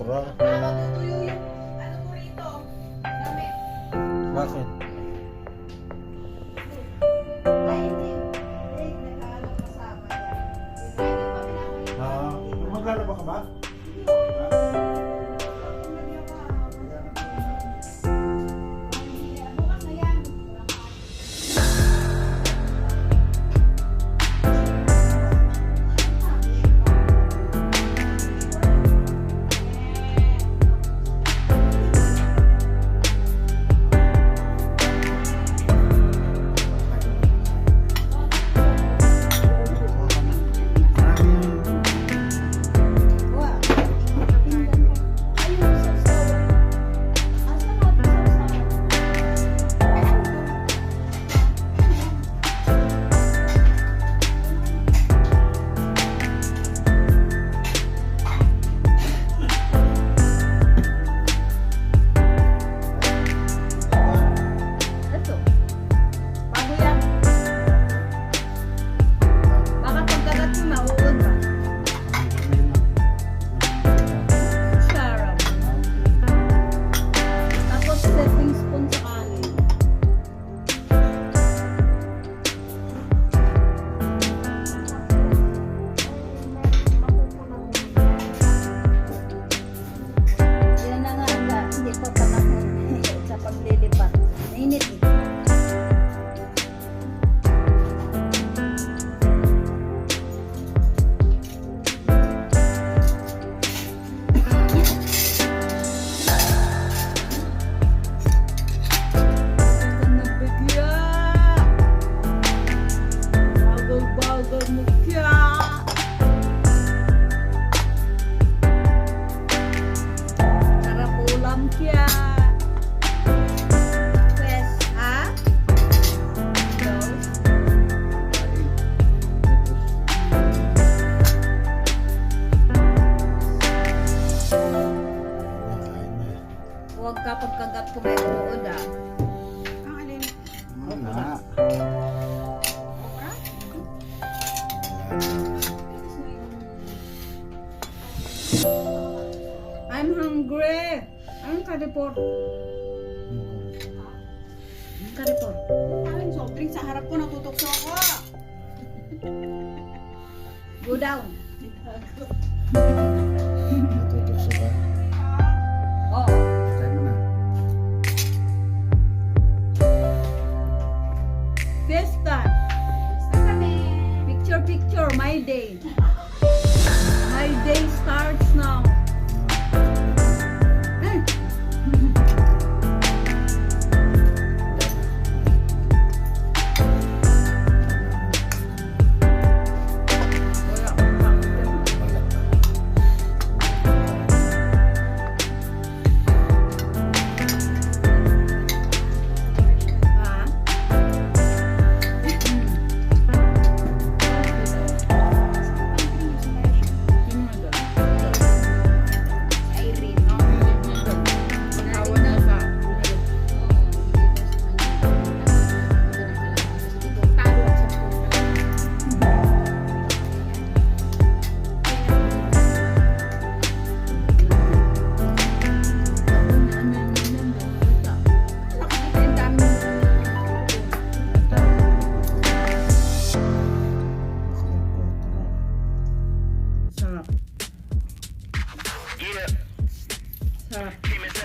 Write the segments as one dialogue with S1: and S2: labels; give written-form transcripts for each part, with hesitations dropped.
S1: okra.
S2: Matutuyo yung ano ko rito. Damit.
S1: Bakit?
S2: Ay, hindi. Hindi, nag-aalam kasama yan.
S1: Maglalaba ka ba?
S2: Bukas na yan. Huwag ka pagkagat ko may uod ah. Ang alin?
S1: Wala.
S2: Okra? I'm hungry. Anong karipor? Karipor. Parang soft drink sa harap ko, natutokso ako. Go down.
S1: Natutokso ka?
S2: Oo.
S1: Try mo na.
S2: Fiesta. Picture, picture, my day. My day starts now.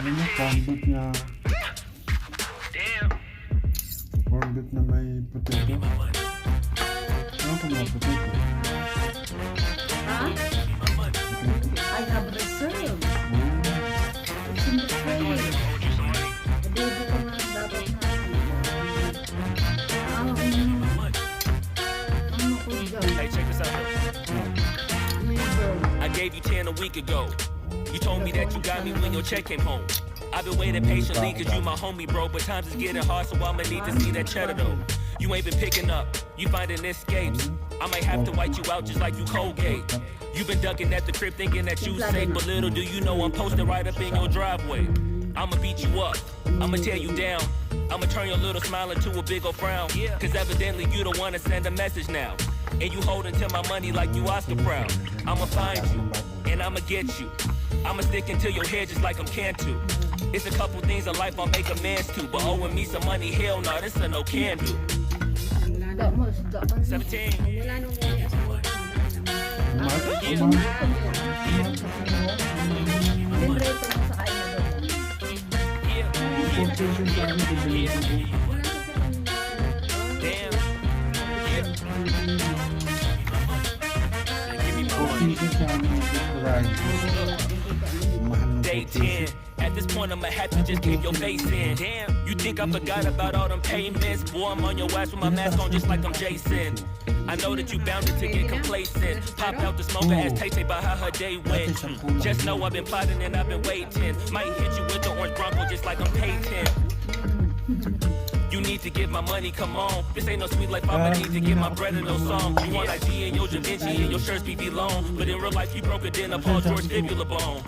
S1: Ano mo, corned beef na... Corned beef na may potato? Ano ka mga potato?
S2: Huh? I have reserved. It's in the fridge. Adobo ko nga dapat na. Ano ko dyan?
S3: Hey, check this out. I gave you 10 a week ago. You told me that you got me when your check came home. I've been waiting patiently cause you my homie, bro. But times is getting hard, so I'ma need to see that cheddar though. You ain't been picking up, you finding escapes. I might have to white you out just like you Colgate. You been ducking at the crib thinking that you safe, but little do you know I'm posted right up in your driveway. I'ma beat you up, I'ma tear you down. I'ma turn your little smile into a big ol' frown. Cause evidently you don't wanna send a message now. And you holding to my money like you Oscar proud. I'ma find you, and I'ma get you. I'ma stick into your head just like I'm can to. It's a couple things in life I'll make amends to, but owing me some money, hell no, this a no can do. 17.
S2: Wala nung muna sa Dinrito mo sa kain na doon.
S3: Damn. Give me my money. Day 10. At this point, I'ma have to just keep your face in. Damn, you think I forgot about all them payments? Boy, I'm on your ass with my mask on just like I'm Jason. I know that you bound to get complacent. Pop out the smoker as Tay-Tay about how her day went. Just know I've been plotting and I've been waiting. Might hit you with the orange Bronco just like I'm Peyton. You need to get my money, come on. This ain't no sweet life, I'ma need to get my bread in no song. You want like G and your Da Vinci and your shirts be long. But in real life, you broke it in a Paul George fibula bone.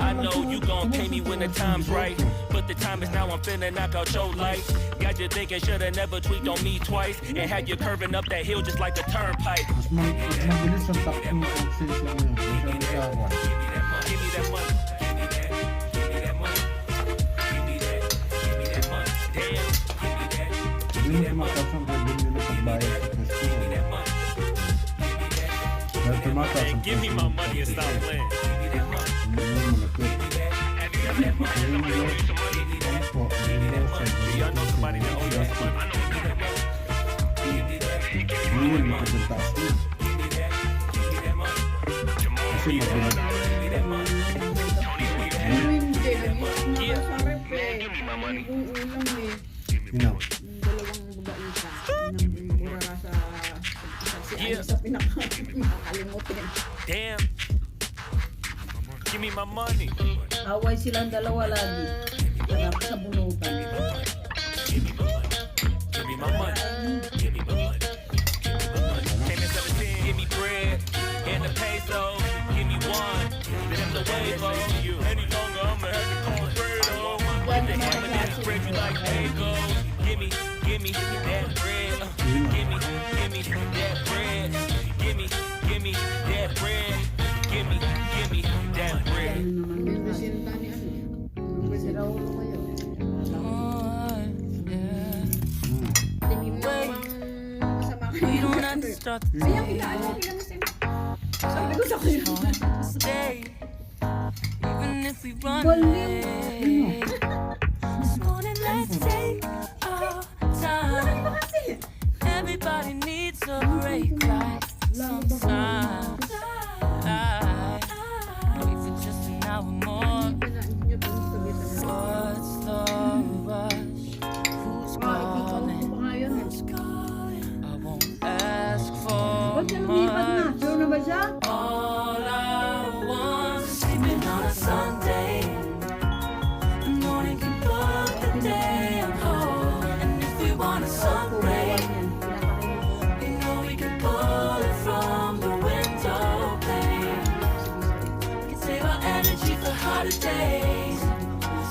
S3: I know you gon' pay me when the time's right. But the time is now, I'm finna knock out your lights. Got you thinking, shoulda never tweaked on me twice. And had you curving up that hill just like a turnpike.
S1: Mas mabilis ang takbo ng sensation niya.
S3: Give me that money. Give me that money. Give me that money. Give me that. Give me that money. Damn.
S1: Hindi mo tumataas ang revenue nila pagbayad sa festival. Dahil tumataas ang
S3: Give me my money and stop playing.
S1: Hindi mo malapit.
S3: Y'all know somebody that owes us money.
S1: Hindi mo magpapagtaas mo. Kasi mabilis. Inaw.
S2: Dalawang babaita. Mura sa pinakalimutin.
S3: Damn. Give me my money.
S2: Away silang dalawa lagi. Sarap sa bunutan.
S3: Give me my money. Give me my money. Give me my money. Came in 17. Give me bread and a peso. Give me one. Then have to wait for you. Any longer, I'ma have to call Fredo. With the hammer and spread you like bagels. Give me that bread. Give me that bread. Give me that bread. Give me that bread.
S4: We don't have to start the day. Stay, even if we run late. This morning, let's take our time. Everybody needs a break, right? Sometimes I wait for just an hour more. What's the rush? Who's calling? Who's calling? I won't ask for much. All I want is sleeping on a Sunday. The morning can put the day on hold. And if we want a sunray, we know we can pull it from the window pane. We can save our energy for harder days.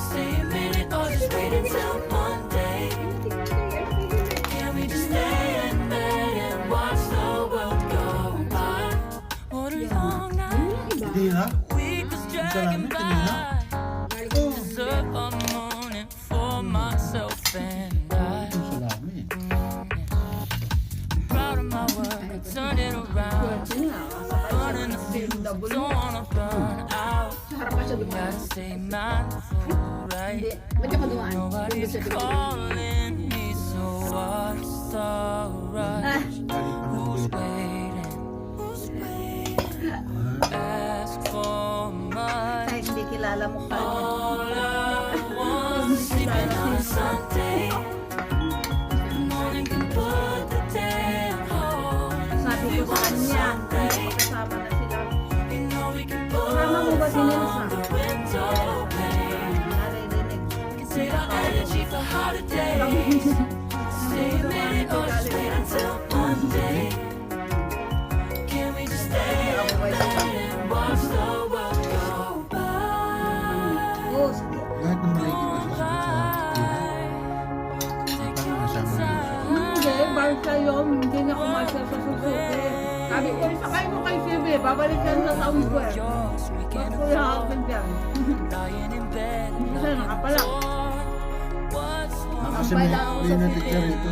S4: Stay a minute or just wait until Monday. Can we just stay in bed and watch the world go by? What a long night.
S1: Hindi na.
S4: Week was dragging by. Deserve a morning for myself and I.
S1: Salami.
S4: I'm proud of my work, I turned it around. Burning the fumes, don't wanna burn out. Gotta stay mindful, right? Nobody's calling me, so what's the rush? Who's waiting? Who's waiting? Ask for much.
S2: Kahit hindi kilala mo ka.
S4: All I want is sleeping on a Sunday. The morning can put the day on hold.
S2: Sabi ko sa kanya, kasama na sila.
S4: You know we can pull
S2: Kasama mo ba si
S4: from
S2: Nelsa?
S4: the window pane.
S2: Narinig.
S4: Save our energy for harder days. Stay a minute or just wait until Monday. Can we just stay up and watch the world go by?
S2: Oh, sige.
S1: Kahit na malagay ka sa
S4: Take
S1: Paano
S4: your
S1: kasama mo?
S4: time.
S2: Hindi, bar kayo. Hindi na kumasya sa susuki. Sabi ko, isakay mo kay Sibi, babalik yan sa taon ko eh. Ba't ko ihahagin dyan? Kasi nakapala.
S1: Kasi may pinatik ka rito.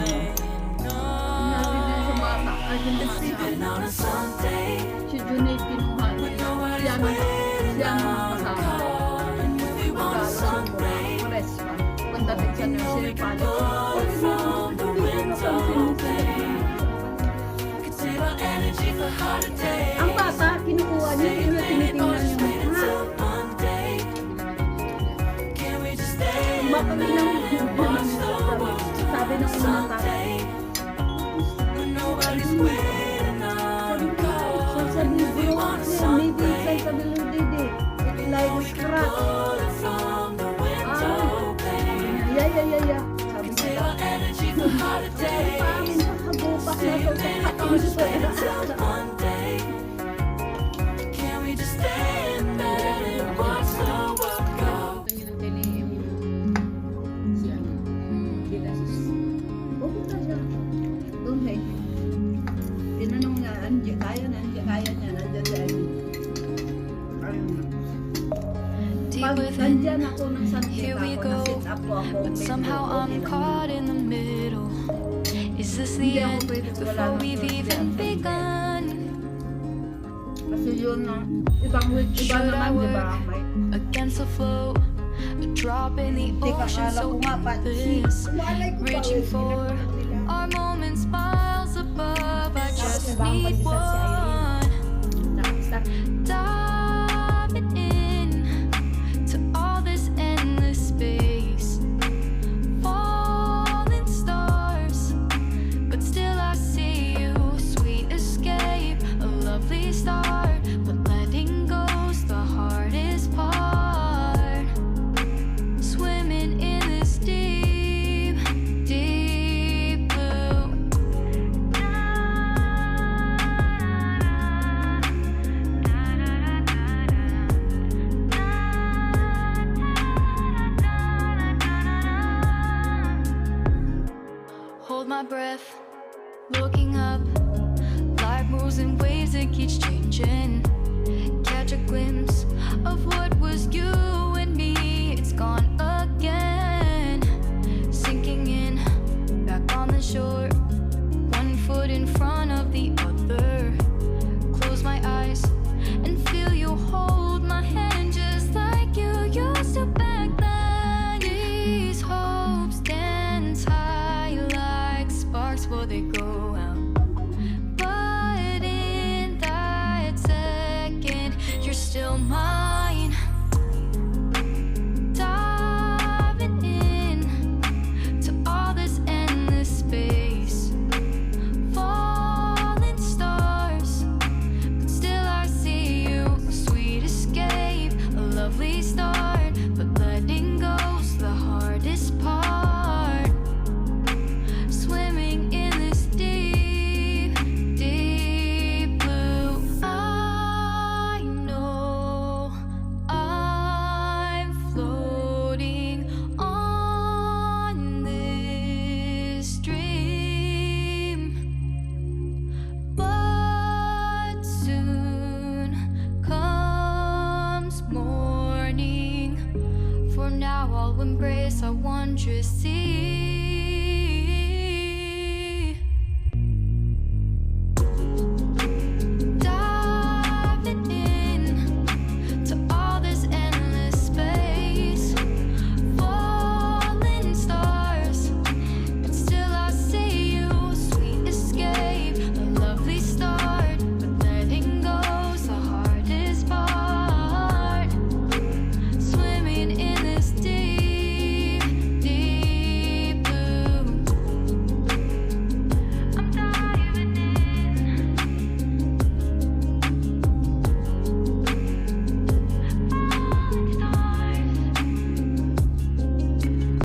S1: No?
S2: Sinabi din sa bata, ay hindi siya. Si Junay kinuha niya. Siya ang kasama. Pagkala sa pagdating sa nursery pala. Ang bata, kinukuha niya, tinitingnan niya mukha. Baka bilang sabi ng unang tatay. Sabi ko, maybe sa bilog didi. It's like a scratch. Yeah. Sabi ko, paamin sa kabupak na ito sa kabupak. Tinanong nga, kaya niya, nandiyan siya. Pag nandiyan ako ng
S4: Here we
S2: Santiago,
S4: go,
S2: na-sit up ko ako.
S4: but somehow I'm caught in the middle. Is this the end before we've even begun?
S2: Kasi yun, ibang week, iba
S4: Should I
S2: naman, di ba?
S4: work against the flow? A drop in the
S2: Hindi ka
S4: ocean,
S2: kala
S4: so
S2: ko nga pa.
S4: endless. Reaching for our moments miles above. I just need one. Diving in to all this endless space. Falling stars, but still I see you. Sweet escape, a lovely start, but letting go's the hardest part. Swimming in this deep, deep blue. Hold my breath, looking up. Life moves in waves that keeps changing. Catch a glimpse of what was you and me. It's gone again. Sinking in, back on the shore. One foot in front of the other. Close my eyes and feel you hold my hand just like you used to back then. These hopes dance high like sparks before they go out. But in that second, you're still mine. Diving in to all this endless space. Falling stars, but still I see you. Sweet escape, a lovely start, but letting go's the hardest part. Swimming in this deep, deep blue. I know I'm floating on this dream, but soon comes morning. For now I'll embrace our wondrous sea.